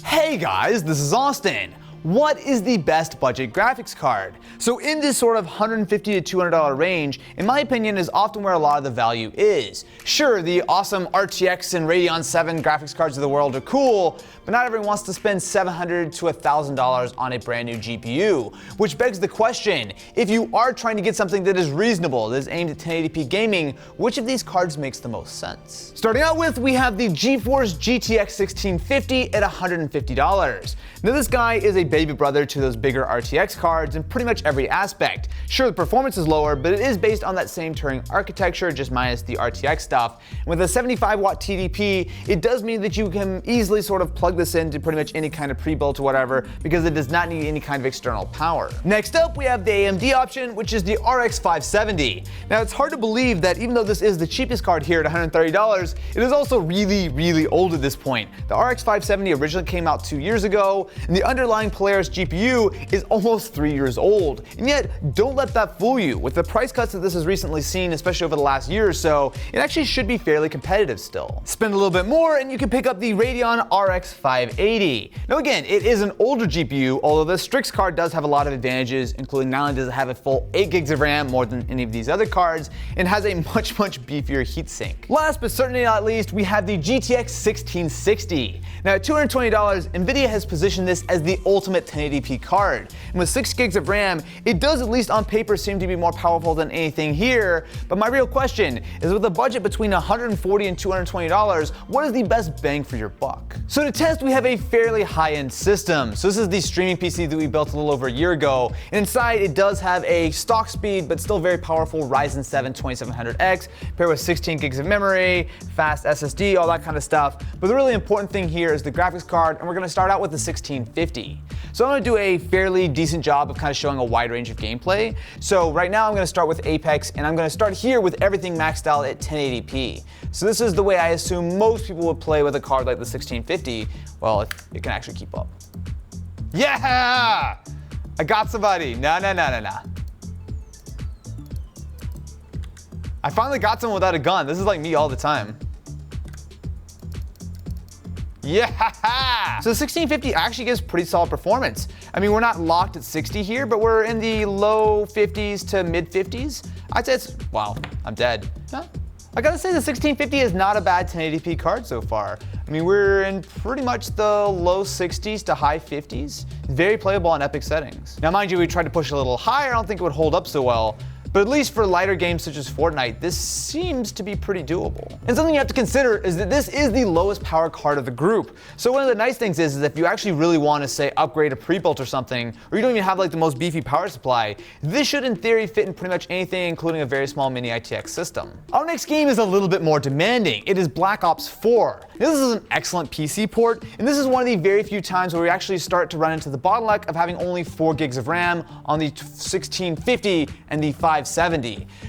Hey guys, this is Austin. What is the best budget graphics card? So in this sort of $150 to $200 range, in my opinion, is often where a lot of the value is. Sure, the awesome RTX and Radeon 7 graphics cards of the world are cool, but not everyone wants to spend $700 to $1,000 on a brand new GPU. Which begs the question, if you are trying to get something that is reasonable, that is aimed at 1080p gaming, which of these cards makes the most sense? Starting out with, we have the GeForce GTX 1650 at $150. Now this guy is a baby brother to those bigger RTX cards in pretty much every aspect. Sure, the performance is lower, but it is based on that same Turing architecture, just minus the RTX stuff. And with a 75-watt TDP, it does mean that you can easily sort of plug this into pretty much any kind of pre-built or whatever, because it does not need any kind of external power. Next up, we have the AMD option, which is the RX 570. Now, it's hard to believe that even though this is the cheapest card here at $130, it is also really old at this point. The RX 570 originally came out 2 years ago, and the underlying Polaris GPU is almost 3 years old. And yet, don't let that fool you. With the price cuts that this has recently seen, especially over the last year or so, it actually should be fairly competitive still. Spend a little bit more and you can pick up the Radeon RX 580. Now again, it is an older GPU, although the Strix card does have a lot of advantages, including not only does it have a full 8 gigs of RAM, more than any of these other cards, and has a much beefier heatsink. Last but certainly not least, we have the GTX 1660. Now at $220, Nvidia has positioned this as the ultimate 1080p card. And with 6 gigs of RAM, it does at least on paper seem to be more powerful than anything here, but my real question is, with a budget between $140 and $220, what is the best bang for your buck? So to test, we have a fairly high-end system. So this is the streaming PC that we built a little over a year ago, and inside it does have a stock speed but still very powerful Ryzen 7 2700X paired with 16 gigs of memory, fast SSD, all that kind of stuff. But the really important thing here is the graphics card, and we're going to start out with the 1650. So I'm going to do a fairly decent job of kind of showing a wide range of gameplay. So right now I'm going to start with Apex, and I'm going to start here with everything maxed out at 1080p. So this is the way I assume most people would play with a card like the 1650, well, if it can actually keep up. Yeah! I got somebody. No. I finally got someone without a gun. This is like me all the time. Yeah! So the 1650 actually gives pretty solid performance. I mean, we're not locked at 60 here, but we're in the low 50s to mid 50s. I'd say it's, wow, I'm dead. Huh? I gotta say the 1650 is not a bad 1080p card so far. I mean, we're in pretty much the low 60s to high 50s. Very playable on epic settings. Now mind you, we tried to push a little higher, I don't think it would hold up so well. But at least for lighter games such as Fortnite, this seems to be pretty doable. And something you have to consider is that this is the lowest power card of the group. So one of the nice things is if you actually really want to, say, upgrade a pre-built or something, or you don't even have like the most beefy power supply, this should in theory fit in pretty much anything, including a very small mini ITX system. Our next game is a little bit more demanding. It is Black Ops 4. Now, this is an excellent PC port, and this is one of the very few times where we actually start to run into the bottleneck of having only 4 gigs of RAM on the 1650 and the 570.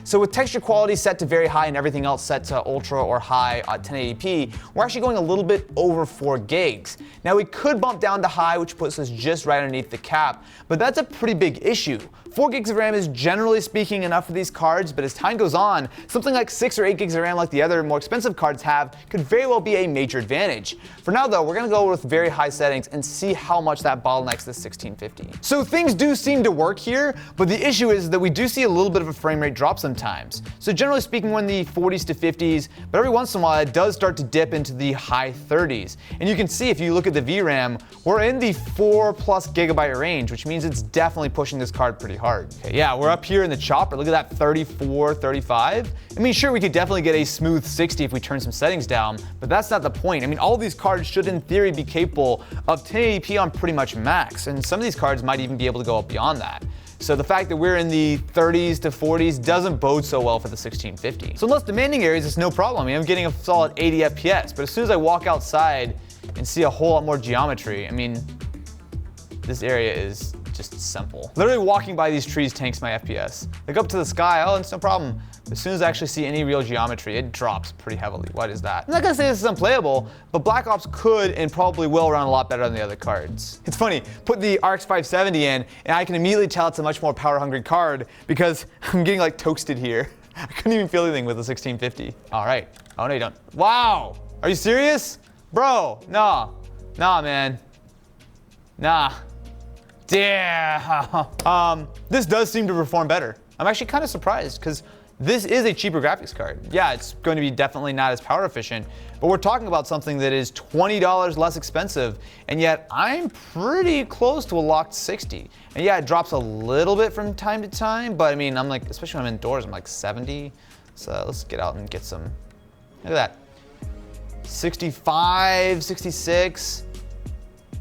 So with texture quality set to very high and everything else set to ultra or high at 1080p, we're actually going a little bit over 4 gigs. Now we could bump down to high, which puts us just right underneath the cap, but that's a pretty big issue. 4 gigs of RAM is generally speaking enough for these cards, but as time goes on, something like 6 or 8 gigs of RAM like the other more expensive cards have could very well be a major advantage. For now though, we're going to go with very high settings and see how much that bottlenecks the 1650. So things do seem to work here, but the issue is that we do see a little bit of a frame rate drop sometimes. So generally speaking, we're in the 40s to 50s, but every once in a while it does start to dip into the high 30s. And you can see if you look at the VRAM, we're in the 4+ gigabyte range, which means it's definitely pushing this card pretty hard. Okay, yeah, we're up here in the chopper. Look at that 34, 35. I mean, sure, we could definitely get a smooth 60 if we turn some settings down, but that's not the point. I mean, all of these cards should in theory be capable of 1080p on pretty much max, and some of these cards might even be able to go up beyond that. So the fact that we're in the 30s to 40s doesn't bode so well for the 1650. So in less demanding areas, it's no problem. I mean, I'm getting a solid 80 FPS, but as soon as I walk outside and see a whole lot more geometry, I mean, this area is just simple. Literally walking by these trees tanks my FPS. Like up to the sky, oh, it's no problem. As soon as I actually see any real geometry, it drops pretty heavily. What is that? I'm not gonna say this is unplayable, but Black Ops could and probably will run a lot better than the other cards. It's funny, put the RX 570 in, and I can immediately tell it's a much more power-hungry card because I'm getting like toasted here. I couldn't even feel anything with the 1650. All right. Oh no, you don't. Wow. Are you serious? Bro, nah, man. Nah. Damn. This does seem to perform better. I'm actually kind of surprised because this is a cheaper graphics card. Yeah, it's going to be definitely not as power efficient, but we're talking about something that is $20 less expensive, and yet I'm pretty close to a locked 60. And yeah, it drops a little bit from time to time, but I mean, I'm like, especially when I'm indoors, I'm like 70. So let's get out and get some, look at that. 65, 66.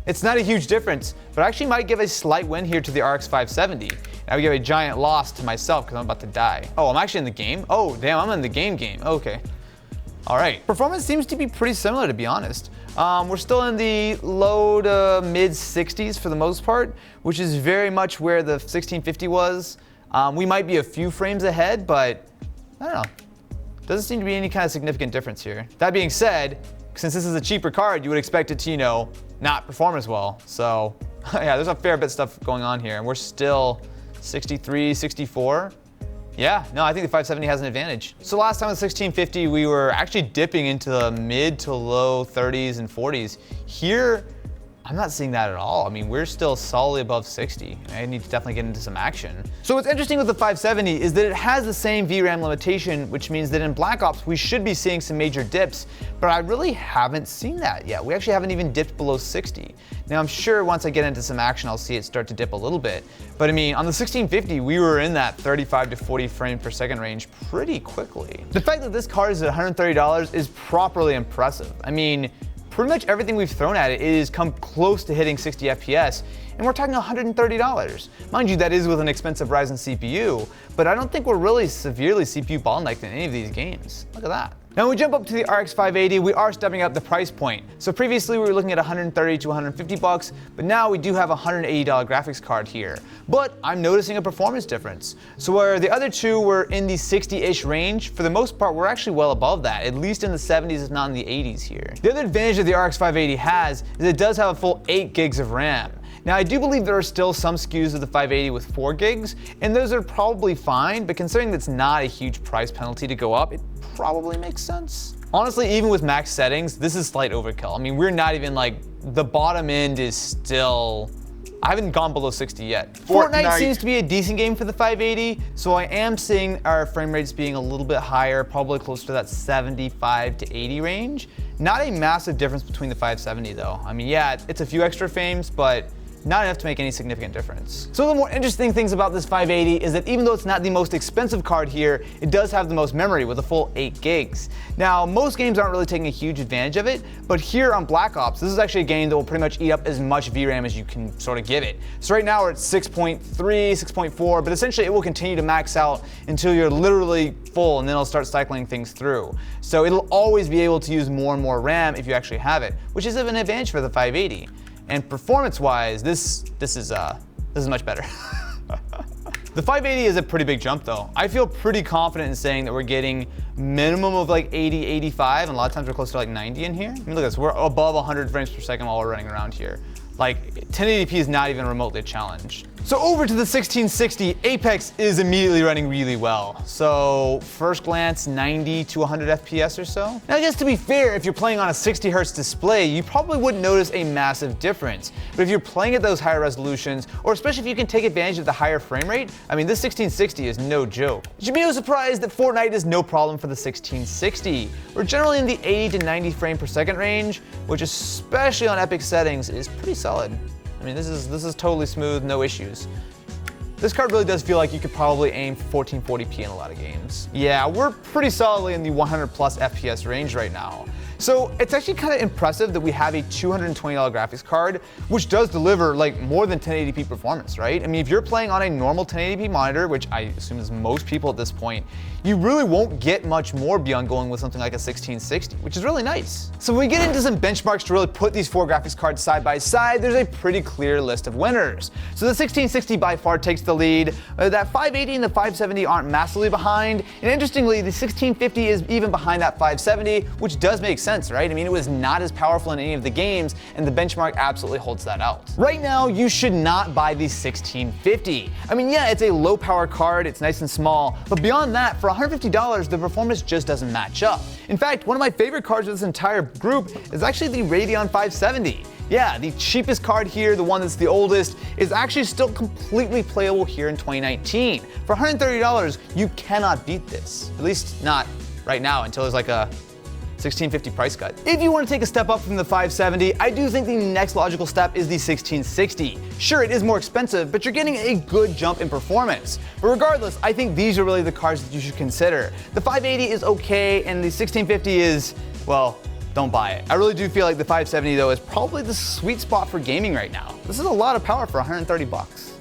It's not a huge difference, but I actually might give a slight win here to the RX 570. I would give a giant loss to myself because I'm about to die. Oh, I'm actually in the game? Oh, damn, I'm in the game. Okay. All right. Performance seems to be pretty similar, to be honest. We're still in the low to mid 60s for the most part, which is very much where the 1650 was. We might be a few frames ahead, but I don't know. Doesn't seem to be any kind of significant difference here. That being said, since this is a cheaper card, you would expect it to, you know, not perform as well. So yeah, there's a fair bit of stuff going on here, and we're still 63, 64. Yeah, no, I think the 570 has an advantage. So last time with 1650, we were actually dipping into the mid to low 30s and 40s. Here, I'm not seeing that at all. I mean, we're still solidly above 60. I need to definitely get into some action. So what's interesting with the 570 is that it has the same VRAM limitation, which means that in Black Ops, we should be seeing some major dips, but I really haven't seen that yet. We actually haven't even dipped below 60. Now, I'm sure once I get into some action, I'll see it start to dip a little bit. But I mean, on the 1650, we were in that 35 to 40 frames per second range pretty quickly. The fact that this card is at $130 is properly impressive. I mean, pretty much everything we've thrown at it is come close to hitting 60 FPS, and we're talking $130. Mind you, that is with an expensive Ryzen CPU, but I don't think we're really severely CPU bottlenecked in any of these games. Look at that. Now when we jump up to the RX 580, we are stepping up the price point. So previously we were looking at 130 to 150 bucks, but now we do have a $180 graphics card here. But I'm noticing a performance difference. So where the other two were in the 60-ish range, for the most part we're actually well above that, at least in the 70s if not in the 80s here. The other advantage that the RX 580 has is it does have a full 8 gigs of RAM. Now I do believe there are still some SKUs of the 580 with 4 gigs, and those are probably fine, but considering that's not a huge price penalty to go up, it probably makes sense. Honestly, even with max settings, this is slight overkill. I mean, we're not even like, the bottom end is still, I haven't gone below 60 yet. Fortnite seems to be a decent game for the 580, so I am seeing our frame rates being a little bit higher, probably closer to that 75 to 80 range. Not a massive difference between the 570 though. I mean, yeah, it's a few extra frames, but not enough to make any significant difference. So the more interesting things about this 580 is that even though it's not the most expensive card here, it does have the most memory with a full 8 gigs. Now, most games aren't really taking a huge advantage of it, but here on Black Ops, this is actually a game that will pretty much eat up as much VRAM as you can sort of give it. So right now we're at 6.3, 6.4, but essentially it will continue to max out until you're literally full, and then it'll start cycling things through. So it'll always be able to use more and more RAM if you actually have it, which is an advantage for the 580. And performance-wise, this is much better. The 580 is a pretty big jump though. I feel pretty confident in saying that we're getting minimum of like 80, 85, and a lot of times we're close to like 90 in here. I mean, look at this, we're above 100 frames per second while we're running around here. Like 1080p is not even remotely a challenge. So over to the 1660, Apex is immediately running really well. So first glance, 90 to 100 FPS or so. Now I guess to be fair, if you're playing on a 60 hertz display, you probably wouldn't notice a massive difference. But if you're playing at those higher resolutions, or especially if you can take advantage of the higher frame rate, I mean, this 1660 is no joke. You should be no surprise that Fortnite is no problem for the 1660. We're generally in the 80 to 90 frame per second range, which especially on epic settings is pretty solid. I mean, this is totally smooth, no issues. This card really does feel like you could probably aim for 1440p in a lot of games. Yeah, we're pretty solidly in the 100 plus FPS range right now. So it's actually kind of impressive that we have a $220 graphics card, which does deliver like more than 1080p performance, right? I mean, if you're playing on a normal 1080p monitor, which I assume is most people at this point, you really won't get much more beyond going with something like a 1660, which is really nice. So when we get into some benchmarks to really put these 4 graphics cards side by side, there's a pretty clear list of winners. So the 1660 by far takes the lead. That 580 and the 570 aren't massively behind. And interestingly, the 1650 is even behind that 570, which does make sense, right? I mean, it was not as powerful in any of the games, and the benchmark absolutely holds that out. Right now, you should not buy the 1650. I mean, yeah, it's a low power card, it's nice and small, but beyond that, for $150, the performance just doesn't match up. In fact, one of my favorite cards of this entire group is actually the Radeon 570. Yeah, the cheapest card here, the one that's the oldest, is actually still completely playable here in 2019. For $130, you cannot beat this. At least not right now until there's like a 1650 price cut. If you want to take a step up from the 570, I do think the next logical step is the 1660. Sure, it is more expensive, but you're getting a good jump in performance. But regardless, I think these are really the cards that you should consider. The 580 is okay, and the 1650 is, well, don't buy it. I really do feel like the 570 though is probably the sweet spot for gaming right now. This is a lot of power for 130 bucks.